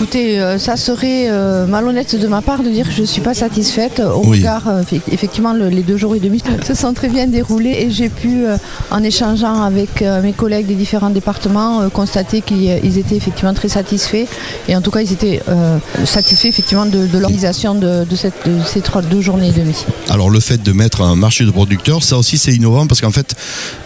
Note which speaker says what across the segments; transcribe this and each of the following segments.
Speaker 1: Écoutez, ça serait malhonnête de ma part de dire que je ne suis pas satisfaite au regard, effectivement, les 2 jours et demi se sont très bien déroulés et j'ai pu, en échangeant avec mes collègues des différents départements, constater qu'ils étaient effectivement très satisfaits et en tout cas ils étaient satisfaits effectivement de l'organisation de ces 2 journées et demie.
Speaker 2: Alors le fait de mettre un marché de producteurs, ça aussi c'est innovant parce qu'en fait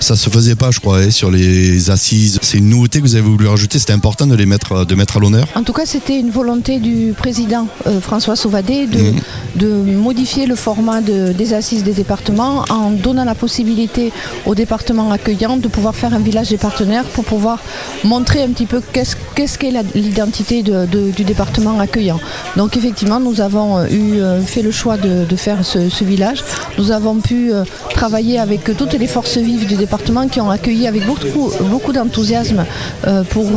Speaker 2: ça se faisait pas, je crois, sur les assises. C'est une nouveauté que vous avez voulu rajouter, c'était important de mettre à l'honneur.
Speaker 1: En tout cas, c'était une volonté du président François Sauvadet de modifier le format des assises des départements en donnant la possibilité aux départements accueillants de pouvoir faire un village des partenaires pour pouvoir montrer un petit peu qu'est-ce qu'est l'identité du département accueillant. Donc effectivement, nous avons fait le choix de faire ce village. Nous avons pu travailler avec toutes les forces vives du département qui ont accueilli avec beaucoup d'enthousiasme pour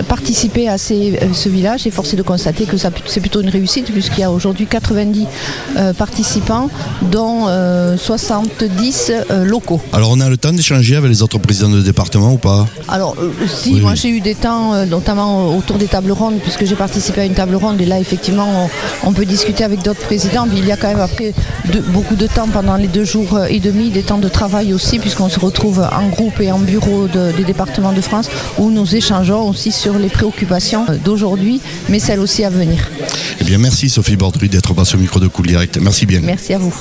Speaker 1: participer à ce village et force est de constater que c'est plutôt une réussite puisqu'il y a aujourd'hui 90 participants dont 70 locaux.
Speaker 2: Alors on a le temps d'échanger avec les autres présidents de département ou pas?
Speaker 1: Alors moi j'ai eu des temps notamment autour des tables rondes puisque j'ai participé à une table ronde et là effectivement on peut discuter avec d'autres présidents mais il y a quand même après beaucoup de temps pendant les 2 jours et demi, des temps de travail aussi puisqu'on se retrouve en groupe et en bureau des départements de France où nous échangeons aussi sur les préoccupations d'aujourd'hui mais celles aussi à venir.
Speaker 2: Eh bien merci Sophie Bordry d'être passée au micro de Cool Direct. Merci bien.
Speaker 1: Merci à vous.